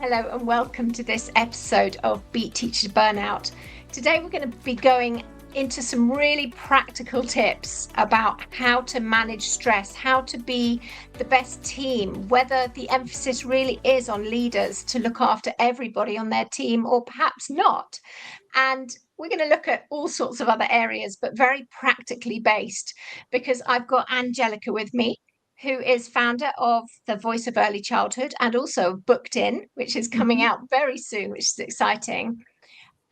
Hello and welcome to this episode of Beat Teacher Burnout. Today we're going to be going into some really practical tips about how to manage stress, how to be the best team, whether the emphasis really is on leaders to look after everybody on their team or perhaps not. And we're going to look at all sorts of other areas, but very practically based, because I've got Angelica with me, who is founder of the Voice of Early Childhood and also BookedIn, which is coming out very soon, which is exciting.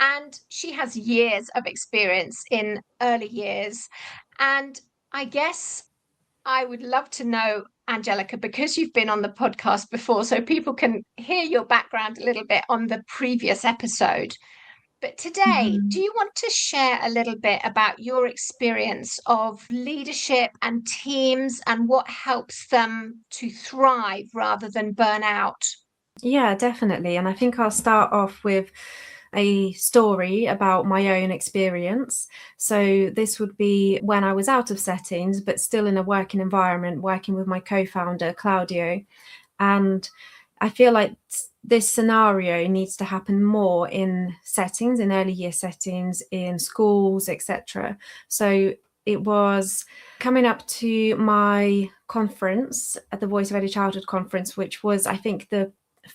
And she has years of experience in early years. And I guess I would love to know, Angelica, because you've been on the podcast before, so people can hear your background a little bit on the previous episode. But today, do you want to share a little bit about your experience of leadership and teams and what helps them to thrive rather than burn out? Yeah, definitely. And I think I'll start off with a story about my own experience. So this would be when I was out of settings, but still in a working environment, working with my co-founder, Claudio. And I feel like this scenario needs to happen more in settings, in early year settings, in schools, etc. So it was coming up to my conference at the Voice of Early Childhood conference, which was, I think, the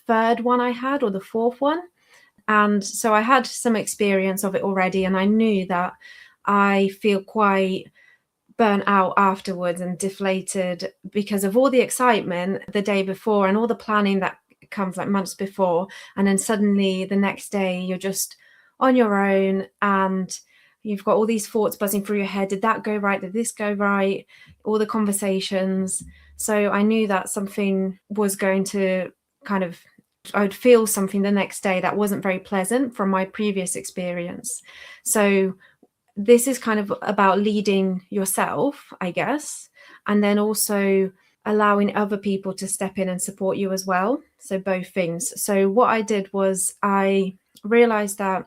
third one I had or the fourth one. And so I had some experience of it already, and I knew that I feel quite burnt out afterwards and deflated because of all the excitement the day before and all the planning that comes like months before. And then suddenly the next day you're just on your own and you've got all these thoughts buzzing through your head. Did that go right? Did this go right? All the conversations. So I knew that something was going to I'd feel something the next day that wasn't very pleasant from my previous experience. So this is kind of about leading yourself, I guess, and then also allowing other people to step in and support you as well. So both things. So what I did was I realized that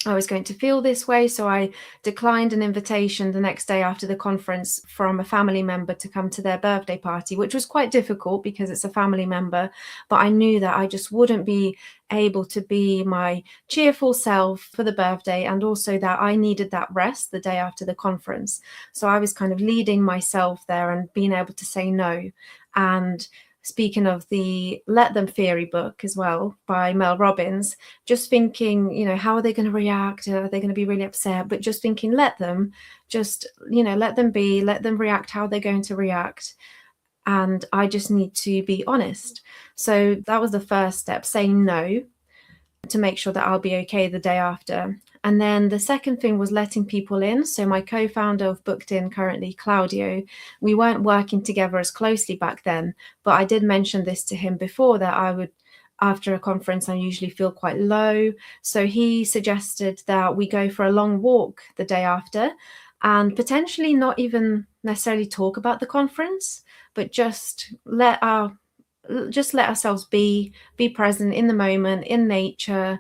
I was going to feel this way. So I declined an invitation the next day after the conference from a family member to come to their birthday party, which was quite difficult because it's a family member. But I knew that I just wouldn't be able to be my cheerful self for the birthday, and also that I needed that rest the day after the conference. So I was kind of leading myself there and being able to say no. And speaking of the Let Them Theory book as well by Mel Robbins, just thinking, how are they going to react? Are they going to be really upset? But just thinking, let them be, let them react how they're going to react. And I just need to be honest. So that was the first step, saying no, to make sure that I'll be okay the day after. And then the second thing was letting people in. So my co-founder of BookedIn currently, Claudio, we weren't working together as closely back then, but I did mention this to him before, that I would, after a conference, I usually feel quite low. So he suggested that we go for a long walk the day after and potentially not even necessarily talk about the conference, but just let ourselves be present in the moment, in nature,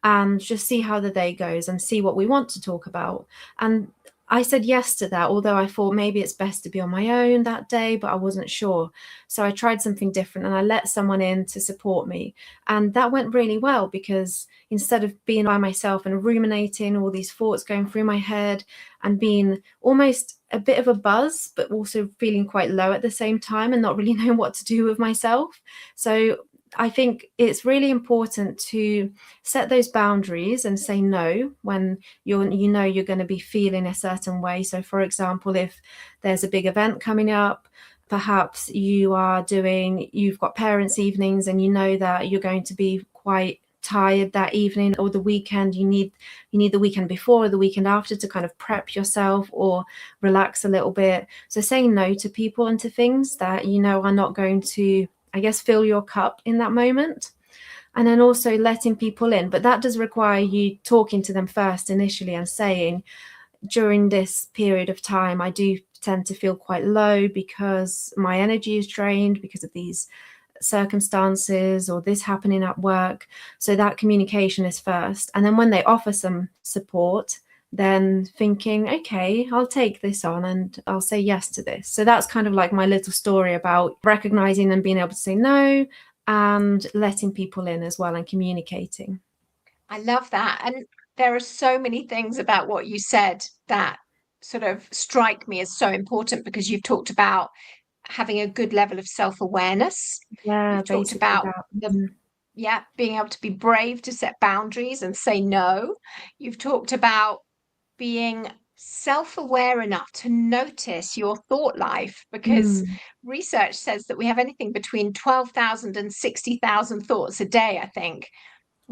and just see how the day goes and see what we want to talk about. And I said yes to that, although I thought maybe it's best to be on my own that day, but I wasn't sure. So I tried something different and I let someone in to support me. And that went really well, because instead of being by myself and ruminating all these thoughts going through my head and being almost a bit of a buzz, but also feeling quite low at the same time and not really knowing what to do with myself. So I think it's really important to set those boundaries and say no when you're going to be feeling a certain way. So for example, if there's a big event coming up, perhaps you've got parents' evenings and you know that you're going to be quite tired that evening or the weekend, you need the weekend before or the weekend after to kind of prep yourself or relax a little bit. So saying no to people and to things that are not going to, I guess, fill your cup in that moment. And then also letting people in. But that does require you talking to them first initially and saying, during this period of time, I do tend to feel quite low because my energy is drained because of these circumstances or this happening at work. So that communication is first. And then when they offer some support, then thinking, okay, I'll take this on and I'll say yes to this. So that's kind of like my little story about recognizing and being able to say no and letting people in as well and communicating. I love that. And there are so many things about what you said that sort of strike me as so important, because you've talked about having a good level of self-awareness. Yeah, You've talked basically about that. the yeah, being able to be brave to set boundaries and say no. You've talked about being self-aware enough to notice your thought life, because Mm. research says that we have anything between 12,000 and 60,000 thoughts a day, I think.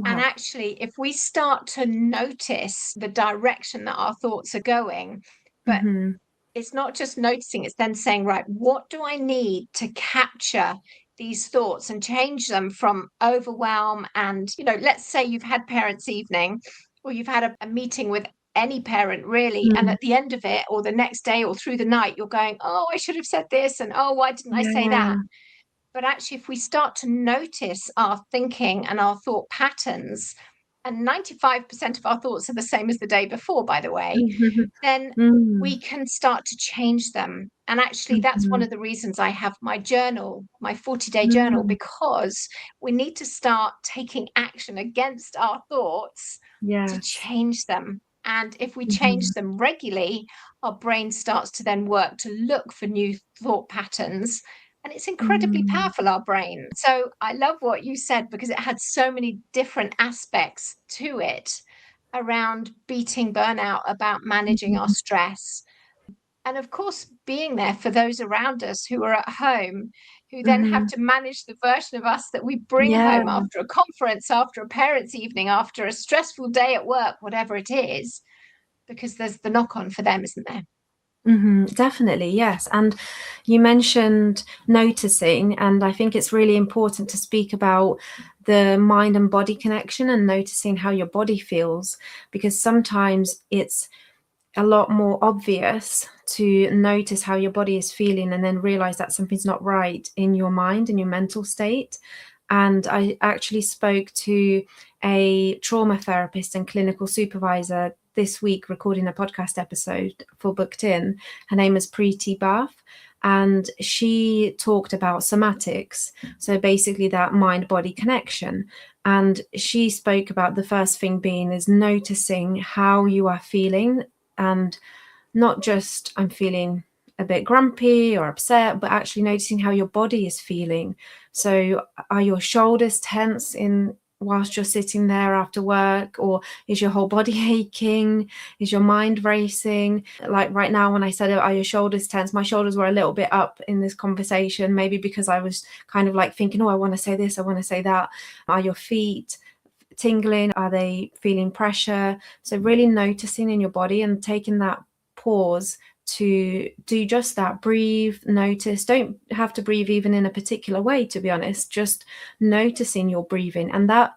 And Wow. actually, if we start to notice the direction that our thoughts are going, but Hmm. it's not just noticing, it's then saying, right, what do I need to capture these thoughts and change them from overwhelm? And, let's say you've had parents' evening, or you've had a meeting with any parent really. And Mm. at the end of it, or the next day, or through the night, you're going, oh, I should have said this. And oh, why didn't I say that? Yeah. But actually, if we start to notice our thinking and our thought patterns, and 95% of our thoughts are the same as the day before, by the way, then Mm. we can start to change them. And actually, that's one Mhm. of the reasons I have my journal, my 40-day journal, Mm. because we need to start taking action against our thoughts to Yes. change them. And if we change Mhm. them regularly, our brain starts to then work to look for new thought patterns. And it's incredibly Mm. powerful, our brain. So I love what you said, because it had so many different aspects to it around beating burnout, about managing our Mhm. stress. And of course, being there for those around us who are at home, who then have Mhm. to manage the version of us that we bring Yeah. home after a conference, after a parents' evening, after a stressful day at work, whatever it is, because there's the knock on for them, isn't there? Definitely, yes. And you mentioned noticing, and I think it's really important to speak about the mind and body connection and noticing how your body feels, because sometimes it's a lot more obvious to notice how your body is feeling and then realize that something's not right in your mind and your mental state. And I actually spoke to a trauma therapist and clinical supervisor this week, recording a podcast episode for BookedIn. Her name is Preeti Bath, and she talked about somatics. So basically that mind body connection. And she spoke about the first thing being is noticing how you are feeling, and not just I'm feeling a bit grumpy or upset, but actually noticing how your body is feeling. So are your shoulders tense in whilst you're sitting there after work, or is your whole body aching? Is your mind racing? Like right now, when I said, are your shoulders tense? My shoulders were a little bit up in this conversation, maybe because I was kind of like thinking, oh, I want to say this, I want to say that. Are your feet tingling? Are they feeling pressure? So really noticing in your body and taking that pause to do just that. Breathe, notice. Don't have to breathe even in a particular way, to be honest. Just noticing your breathing. And that,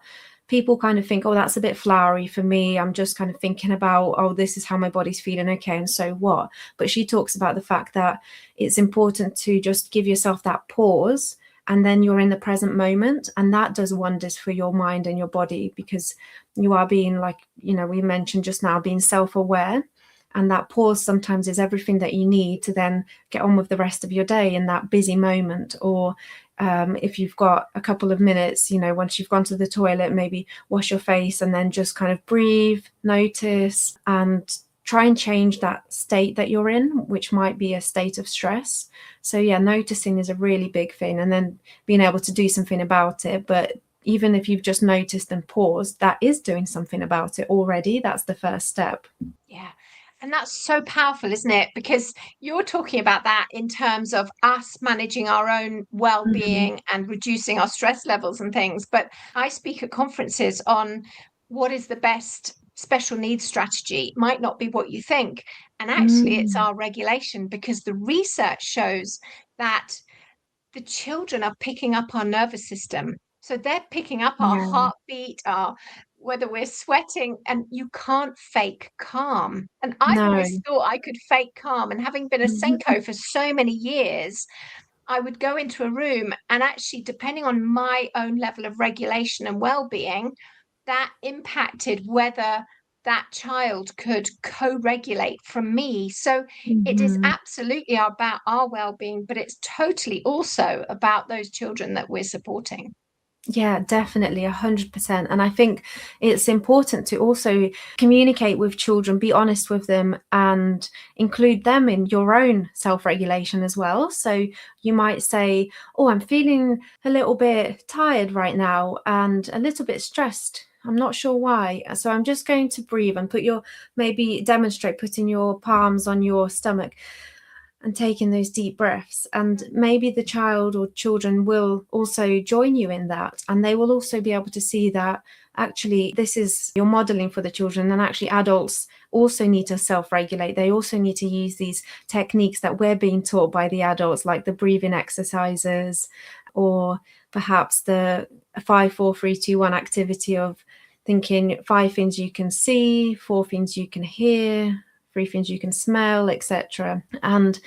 people kind of think, oh, that's a bit flowery for me. I'm just kind of thinking about, oh, this is how my body's feeling. Okay, and so what? But she talks about the fact that it's important to just give yourself that pause, and then you're in the present moment, and that does wonders for your mind and your body, because you are being, like, we mentioned just now, being self-aware. And that pause sometimes is everything that you need to then get on with the rest of your day in that busy moment. Or if you've got a couple of minutes, once you've gone to the toilet, maybe wash your face and then just kind of breathe, notice, and try and change that state that you're in, which might be a state of stress. So yeah, noticing is a really big thing, and then being able to do something about it. But even if you've just noticed and paused, that is doing something about it already. That's the first step. Yeah. And that's so powerful, isn't it? Because you're talking about that in terms of us managing our own Mhm. well-being and reducing our stress levels and things. But I speak at conferences on what is the best special needs strategy. It might not be what you think. And actually, it's Mm. our regulation, because the research shows that the children are picking up our nervous system. So they're picking up our Yeah. heartbeat, our whether we're sweating, and you can't fake calm. And I've No. always thought I could fake calm. And having been a Senko for so many years, I would go into a room, and actually, depending on my own level of regulation and well-being, that impacted whether that child could co-regulate from me. So it is Mhm. absolutely about our well-being, but it's totally also about those children that we're supporting. Yeah, definitely, 100%. And I think it's important to also communicate with children, be honest with them, and include them in your own self-regulation as well. So you might say, "Oh, I'm feeling a little bit tired right now and a little bit stressed. I'm not sure why. So I'm just going to breathe and maybe demonstrate putting your palms on your stomach and taking those deep breaths. And maybe the child or children will also join you in that. And they will also be able to see that actually this is you're modeling for the children, and actually adults also need to self-regulate. They also need to use these techniques that we're being taught by the adults, like the breathing exercises, or perhaps the 5 4 3 2 1 activity of thinking 5 things you can see, 4 things you can hear, 3 things you can smell, etc. And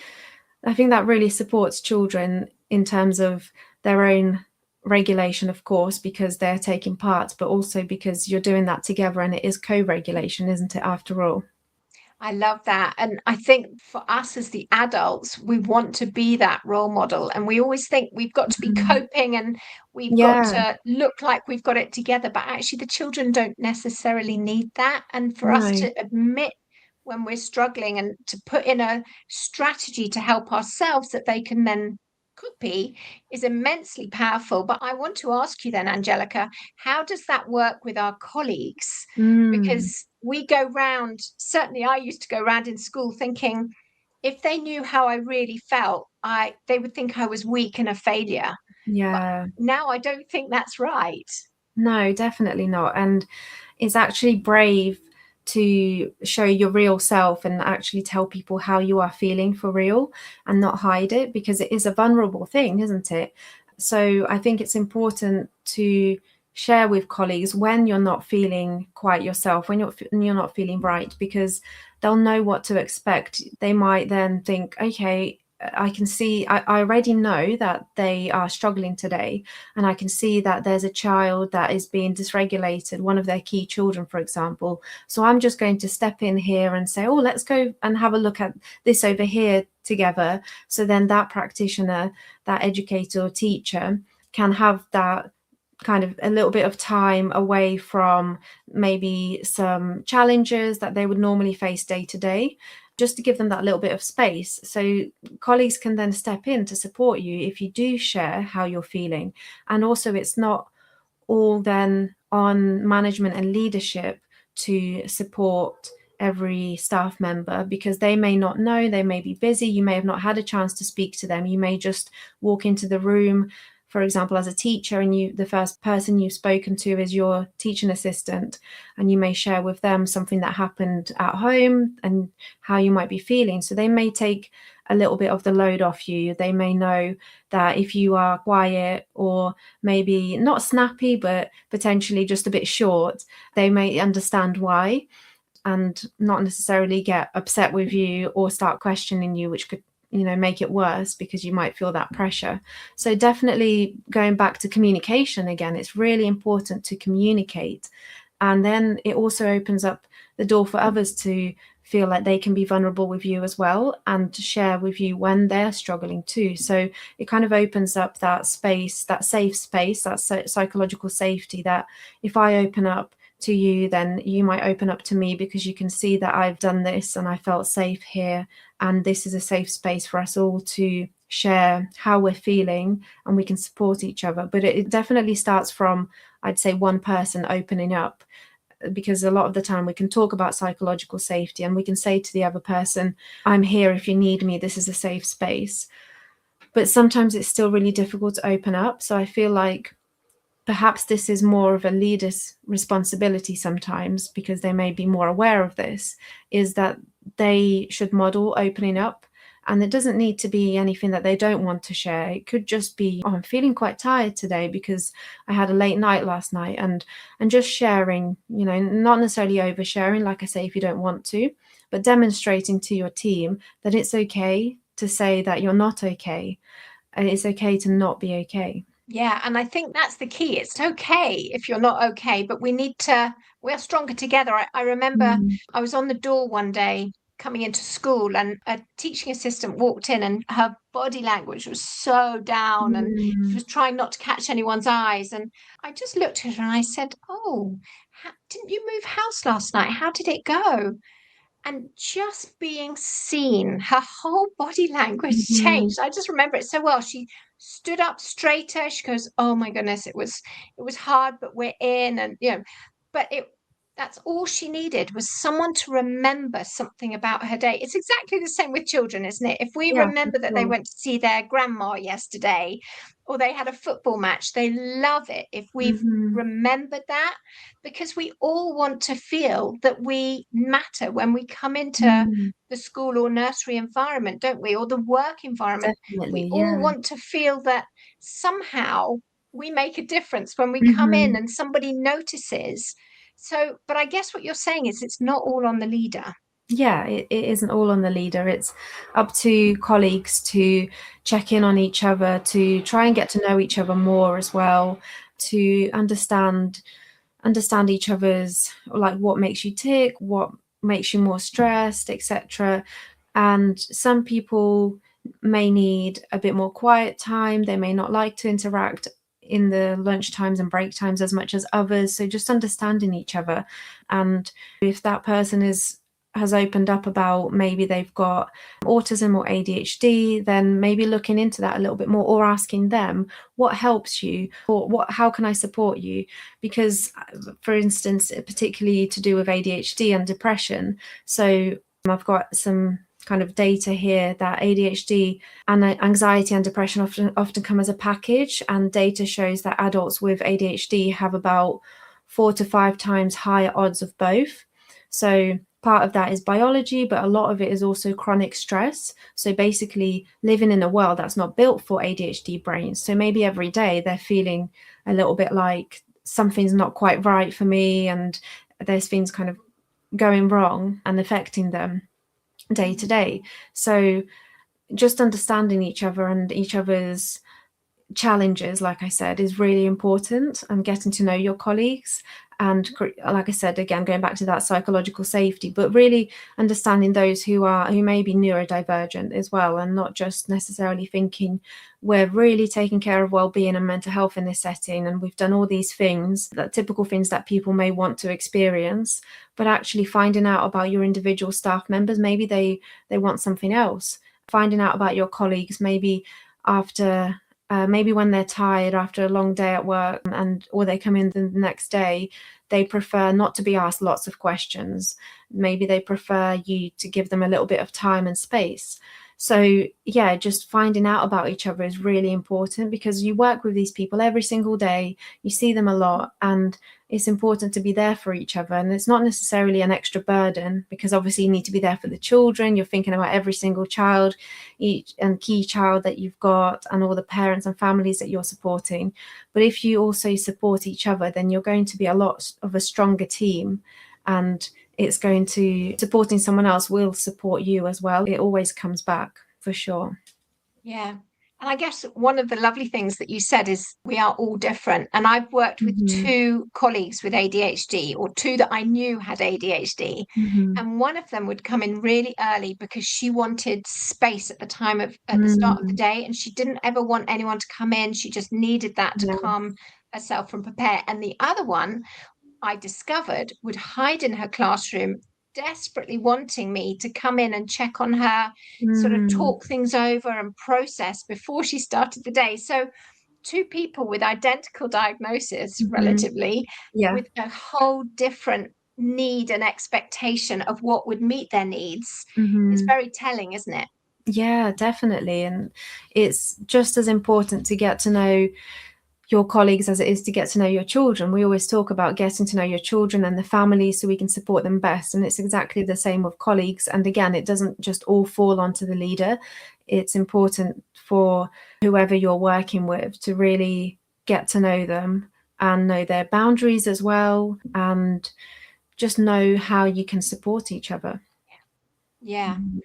I think that really supports children in terms of their own regulation, of course, because they're taking part, but also because you're doing that together, and it is co-regulation, isn't it, after all? I love that. And I think for us as the adults, we want to be that role model. And we always think we've got to be Mhm. coping and we've got Yeah, to look like we've got it together. But actually, the children don't necessarily need that. And for us no, to admit when we're struggling and to put in a strategy to help ourselves that they can then copy is immensely powerful. But I want to ask you then, Angelica, how does that work with our colleagues? mm, Because we go round, certainly I used to go round in school thinking if they knew how I really felt, I they would think I was weak and a failure. But yeah. now I don't think that's right. No, definitely not. And it's actually brave to show your real self and actually tell people how you are feeling for real and not hide it, because it is a vulnerable thing, isn't it? So I think it's important to share with colleagues when you're not feeling quite yourself, when you're not feeling right, because they'll know what to expect. They might then think, okay, I already know that they are struggling today, and I can see that there's a child that is being dysregulated, one of their key children, for example. So I'm just going to step in here and say, oh, let's go and have a look at this over here together. So then that practitioner, that educator or teacher can have that kind of a little bit of time away from maybe some challenges that they would normally face day to day, just to give them that little bit of space. So colleagues can then step in to support you if you do share how you're feeling. And also, it's not all then on management and leadership to support every staff member, because they may not know, they may be busy, you may have not had a chance to speak to them. You may just walk into the room, for example, as a teacher, and the first person you've spoken to is your teaching assistant, and you may share with them something that happened at home and how you might be feeling. So they may take a little bit of the load off you. They may know that if you are quiet or maybe not snappy, but potentially just a bit short, they may understand why and not necessarily get upset with you or start questioning you, which could make it worse because you might feel that pressure. So definitely going back to communication again, it's really important to communicate, and then it also opens up the door for others to feel like they can be vulnerable with you as well and to share with you when they're struggling too. So it kind of opens up that space, that safe space, that psychological safety, that if I open up to you, then you might open up to me because you can see that I've done this and I felt safe here, and this is a safe space for us all to share how we're feeling, and we can support each other. But it definitely starts from, I'd say, one person opening up, because a lot of the time we can talk about psychological safety and we can say to the other person, I'm here if you need me, this is a safe space. But sometimes it's still really difficult to open up. So I feel like perhaps this is more of a leader's responsibility sometimes, because they may be more aware of this, is that they should model opening up. And it doesn't need to be anything that they don't want to share. It could just be, oh, I'm feeling quite tired today because I had a late night last night, and just sharing, not necessarily oversharing, like I say, if you don't want to, but demonstrating to your team that it's okay to say that you're not okay, and it's okay to not be okay. Yeah, and I think that's the key. It's okay if you're not okay, but we are stronger together. I remember Mm. I was on the door one day coming into school, and a teaching assistant walked in and her body language was so down and she Mm. was trying not to catch anyone's eyes. And I just looked at her and I said, "Oh, didn't you move house last night? How did it go?" And just being seen, her whole body language Mhm. changed. I just remember it so well. She stood up straighter. She goes, "Oh my goodness, it was hard, but we're in." And but it that's all she needed, was someone to remember something about her day. It's exactly the same with children, isn't it? If we Yeah, for remember that they sure. went to see their grandma yesterday, or they had a football match, they love it if we've Mhm. remembered that, because we all want to feel that we matter when we come into Mm. the school or nursery environment, don't we? Or the work environment. We Definitely, all yeah. want to feel that somehow we make a difference when we come in Mhm. and somebody notices. So, but I guess what you're saying is it's not all on the leader. Yeah, it isn't all on the leader. It's up to colleagues to check in on each other, to try and get to know each other more as well, to understand each other's, like, what makes you tick, what makes you more stressed, etc. And some people may need a bit more quiet time. They may not like to interact in the lunch times and break times as much as others. So just understanding each other. And if that person has opened up about maybe they've got autism or ADHD, then maybe looking into that a little bit more, or asking them what helps you, or how can I support you? Because, for instance, particularly to do with ADHD and depression, so I've got some kind of data here that ADHD and anxiety and depression often come as a package, and data shows that adults with ADHD have about 4 to 5 times higher odds of both. So part of that is biology, but a lot of it is also chronic stress. So basically living in a world that's not built for ADHD brains. So maybe every day they're feeling a little bit like something's not quite right for me, and there's things kind of going wrong and affecting them day to Mm. day. So just understanding each other and each other's challenges, like I said, is really important, and getting to know your colleagues. And like I said, again, going back to that psychological safety, but really understanding those who may be neurodivergent as well, and not just necessarily thinking we're really taking care of well-being and mental health in this setting, and we've done all these things, that typical things that people may want to experience, but actually finding out about your individual staff members. Maybe they want something else. Finding out about your colleagues, maybe after maybe when they're tired after a long day at work, or they come in the next day, they prefer not to be asked lots of questions. Maybe they prefer you to give them a little bit of time and space. So yeah, just finding out about each other is really important, because you work with these people every single day, you see them a lot, and it's important to be there for each other. And it's not necessarily an extra burden, because obviously you need to be there for the children. You're thinking about every single child, each and key child that you've got, and all the parents and families that you're supporting. But if you also support each other, then you're going to be a lot of a stronger team, and it's going to, supporting someone else will support you as well. It always comes back, for sure. Yeah. And I guess one of the lovely things that you said is we are all different. And I've worked with Mm-hmm. two colleagues with ADHD, or two that I knew had ADHD. Mm-hmm. And one of them would come in really early because she wanted space at the start of the Mm. day. And she didn't ever want anyone to come in. She just needed that to Yeah. calm herself and prepare. And the other one, I discovered, would hide in her classroom, desperately wanting me to come in and check on her, sort of Mm. talk things over and process before she started the day. So, two people with identical diagnosis, Mm-hmm. relatively, Yeah. with a whole different need and expectation of what would meet their needs. It's Mm-hmm. very telling, isn't it? Yeah, definitely. And it's just as important to get to know your colleagues as it is to get to know your children. We always talk about getting to know your children and the family so we can support them best. And it's exactly the same with colleagues. And again, it doesn't just all fall onto the leader. It's important for whoever you're working with to really get to know them and know their boundaries as well, and just know how you can support each other. Yeah. Mhm.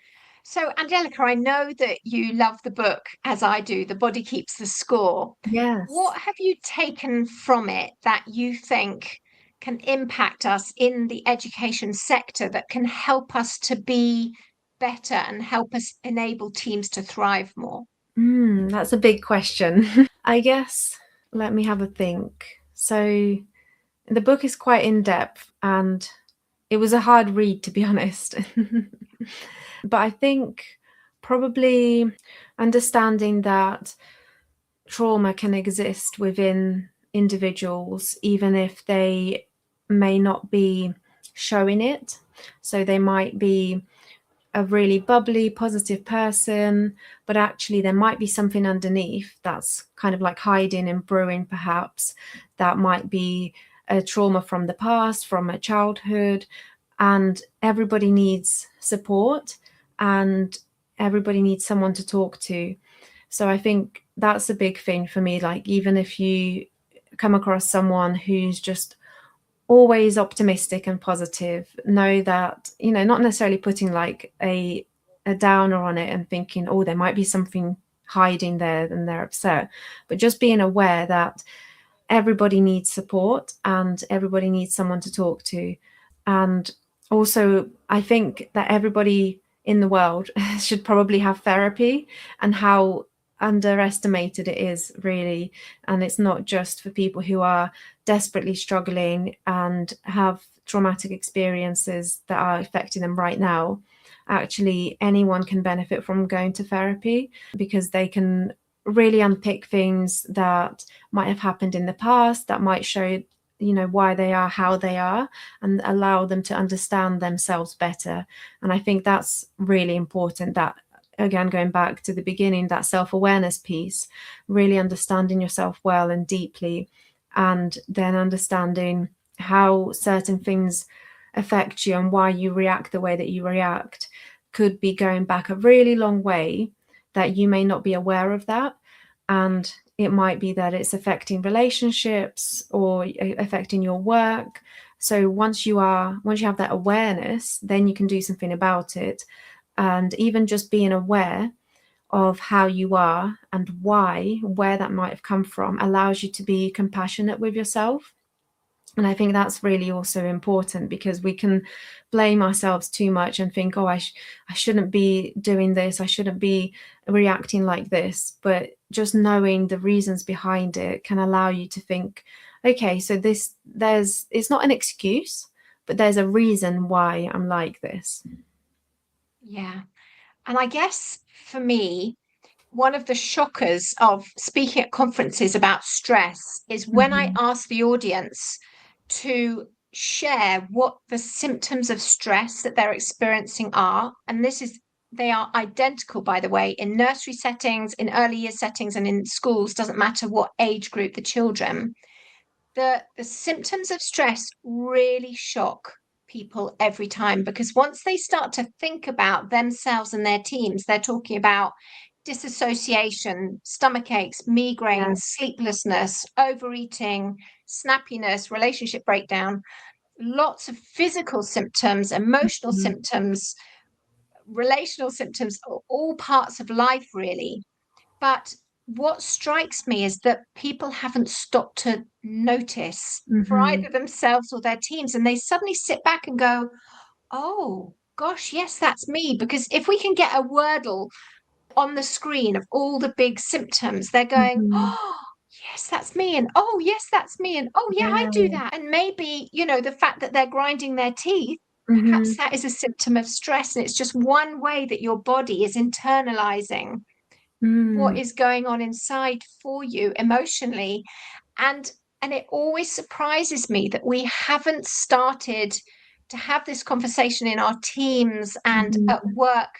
So, Angelica, I know that you love the book, as I do, The Body Keeps the Score. Yes. What have you taken from it that you think can impact us in the education sector that can help us to be better and help us enable teams to thrive more? That's a big question. I guess, let me have a think. So the book is quite in depth and it was a hard read, to be honest. But I think probably understanding that trauma can exist within individuals, even if they may not be showing it. So they might be a really bubbly, positive person, but actually there might be something underneath that's kind of like hiding and brewing, perhaps. That might be a trauma from the past, from a childhood, and everybody needs support and everybody needs someone to talk to. So I think that's a big thing for me. Like, even if you come across someone who's just always optimistic and positive, know that, not necessarily putting like a downer on it and thinking, oh, there might be something hiding there and they're upset, but just being aware that everybody needs support and everybody needs someone to talk to. And also, I think that everybody in the world should probably have therapy, and how underestimated it is, really. And it's not just for people who are desperately struggling and have traumatic experiences that are affecting them right now. Actually, anyone can benefit from going to therapy, because they can really unpick things that might have happened in the past, that might show why they are how they are, and allow them to understand themselves better. And I think that's really important, that, again, going back to the beginning, that self-awareness piece, really understanding yourself well and deeply, and then understanding how certain things affect you and why you react the way that you react, could be going back a really long way, that you may not be aware of that. And it might be that it's affecting relationships or affecting your work. So once you have that awareness, then you can do something about it. And even just being aware of how you are and where that might have come from, allows you to be compassionate with yourself. And I think that's really also important, because we can blame ourselves too much and think, oh, I shouldn't be doing this, I shouldn't be reacting like this. But just knowing the reasons behind it can allow you to think, okay, so it's not an excuse, but there's a reason why I'm like this. Yeah. And I guess for me, one of the shockers of speaking at conferences about stress is when I Mm-hmm. ask the audience to share what the symptoms of stress that they're experiencing are. And they are identical, by the way, in nursery settings, in early year settings, and in schools, doesn't matter what age group the children. The symptoms of stress really shock people every time, because once they start to think about themselves and their teams, they're talking about disassociation, stomach aches, Yeah. migraines, sleeplessness, overeating, snappiness, relationship breakdown, lots of physical symptoms, emotional Mm-hmm. symptoms, relational symptoms, all parts of life, really. But what strikes me is that people haven't stopped to notice for Mm-hmm. either themselves or their teams. And they suddenly sit back and go, oh, gosh, yes, that's me. Because if we can get a Wordle on the screen of all the big symptoms, they're going, Mm-hmm. oh, yes, that's me. And oh, yes, that's me. And oh, yeah, I do Yeah. that. And maybe, the fact that they're grinding their teeth, perhaps Mm-hmm. that is a symptom of stress. And it's just one way that your body is internalizing what Mm-hmm. is going on inside for you emotionally. And it always surprises me that we haven't started to have this conversation in our teams and at Mm-hmm. work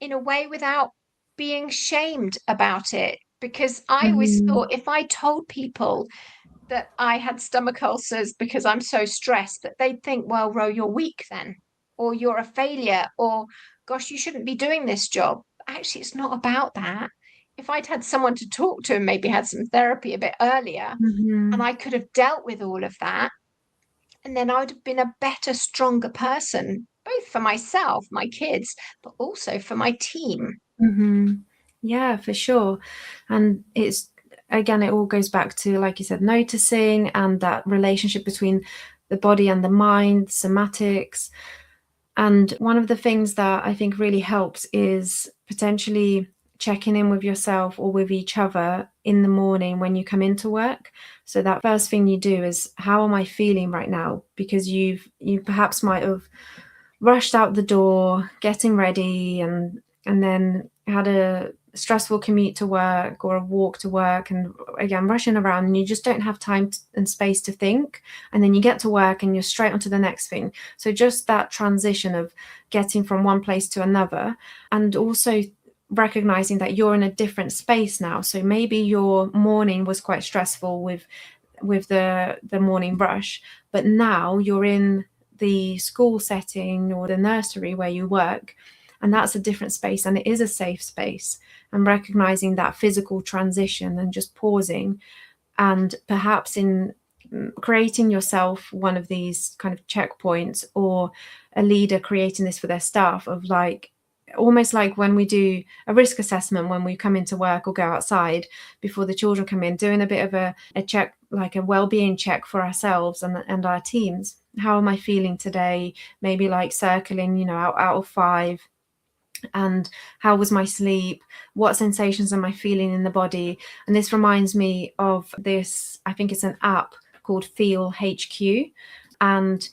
in a way without being shamed about it. Because I always Mm-hmm. thought, if I told people that I had stomach ulcers because I'm so stressed, that they'd think, well, Ro, you're weak then, or you're a failure, or gosh, you shouldn't be doing this job. Actually, it's not about that. If I'd had someone to talk to and maybe had some therapy a bit earlier, and Mm-hmm. I could have dealt with all of that, and then I would have been a better, stronger person, both for myself, my kids, but also for my team. Mm-hmm. Yeah, for sure. And it all goes back to, like you said, noticing, and that relationship between the body and the mind, somatics. And one of the things that I think really helps is potentially checking in with yourself or with each other in the morning when you come into work. So that first thing you do is, how am I feeling right now? Because you perhaps might have rushed out the door, getting ready, and then had a stressful commute to work or a walk to work, and again rushing around, and you just don't have time and space to think, and then you get to work and you're straight onto the next thing. So just that transition of getting from one place to another, and also recognizing that you're in a different space now. So maybe your morning was quite stressful with the morning rush, but now you're in the school setting or the nursery where you work, and that's a different space, and it is a safe space. And recognizing that physical transition and just pausing, and perhaps in creating yourself one of these kind of checkpoints, or a leader creating this for their staff, of like, almost like when we do a risk assessment when we come into work or go outside before the children come in, doing a bit of a check, like a well-being check for ourselves and our teams. How am I feeling today? Maybe like circling, out of 5, and how was my sleep? What sensations am I feeling in the body? And this reminds me of this, I think it's an app called Feel HQ, and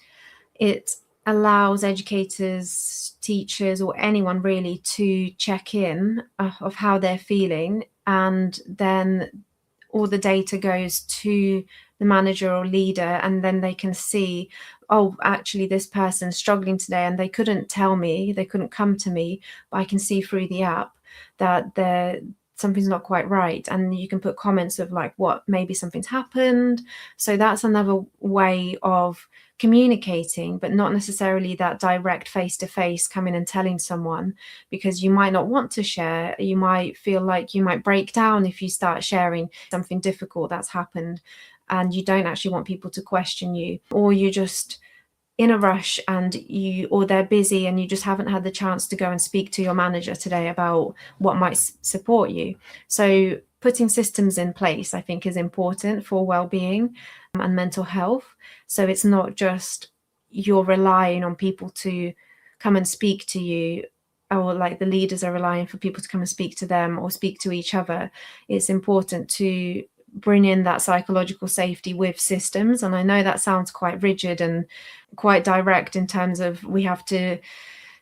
it allows educators, teachers, or anyone really to check in of how they're feeling, and then all the data goes to the manager or leader, and then they can see, oh, actually this person's struggling today, and they couldn't tell me, they couldn't come to me, but I can see through the app that something's not quite right. And you can put comments of like, what, maybe something's happened. So that's another way of communicating, but not necessarily that direct face-to-face coming and telling someone, because you might not want to share. You might feel like you might break down if you start sharing something difficult that's happened, and you don't actually want people to question you, or you just in a rush or they're busy and you just haven't had the chance to go and speak to your manager today about what might support you. So putting systems in place, I think, is important for well-being and mental health. So it's not just you're relying on people to come and speak to you, or like the leaders are relying for people to come and speak to them or speak to each other. It's important to bring in that psychological safety with systems. And I know that sounds quite rigid and quite direct in terms of we have to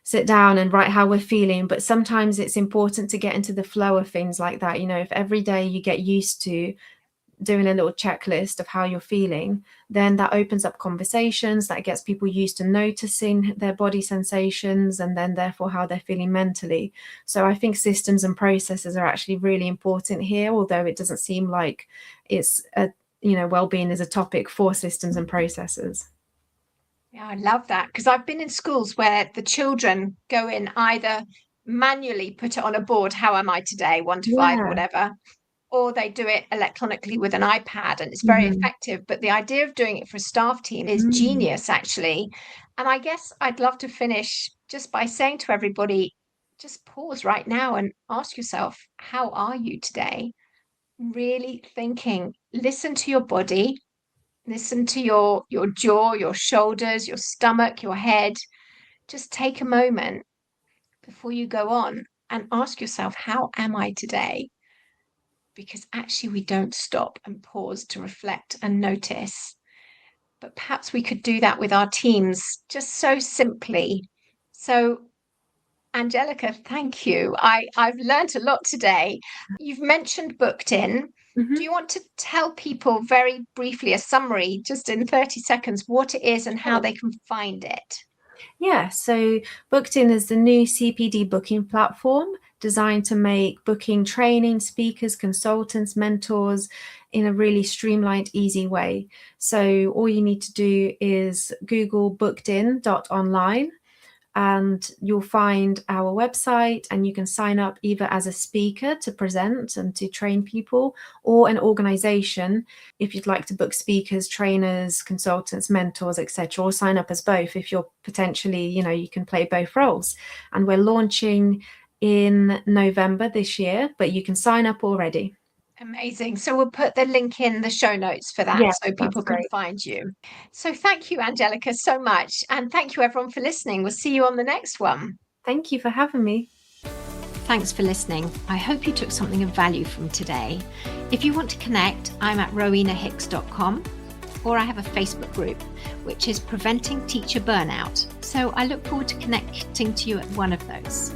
sit down and write how we're feeling, but sometimes it's important to get into the flow of things like that. If every day you get used to doing a little checklist of how you're feeling, then that opens up conversations, that gets people used to noticing their body sensations, and then therefore how they're feeling mentally. So I think systems and processes are actually really important here, although it doesn't seem like it's well-being is a topic for systems and processes. Yeah, I love that, because I've been in schools where the children go in, either manually put it on a board, how am I today, 1 to 5, Yeah. whatever, or they do it electronically with an iPad, and it's very Mm-hmm. effective. But the idea of doing it for a staff team is Mm. genius, actually. And I guess I'd love to finish just by saying to everybody, just pause right now and ask yourself, how are you today? Really thinking, listen to your body, listen to your jaw, your shoulders, your stomach, your head. Just take a moment before you go on and ask yourself, how am I today? Because actually we don't stop and pause to reflect and notice. But perhaps we could do that with our teams just so simply. So, Angelica, thank you. I've learned a lot today. You've mentioned BookedIn. Mm-hmm. Do you want to tell people very briefly, a summary, just in 30 seconds, what it is and how they can find it? Yeah, so BookedIn is the new CPD booking platform designed to make booking training, speakers, consultants, mentors in a really streamlined, easy way. So all you need to do is Google bookedin.online, and you'll find our website, and you can sign up either as a speaker to present and to train people, or an organization if you'd like to book speakers, trainers, consultants, mentors, etc., or sign up as both if you're potentially, you can play both roles. And we're launching in November this year, but you can sign up already. Amazing. So we'll put the link in the show notes for that Yes, so that's people can great. find you. So thank you, Angelica, so much. And thank you, everyone, for listening. We'll see you on the next one. Thank you for having me. Thanks for listening. I hope you took something of value from today. If you want to connect, I'm at rowenahicks.com, or I have a Facebook group, which is Preventing Teacher Burnout. So I look forward to connecting to you at one of those.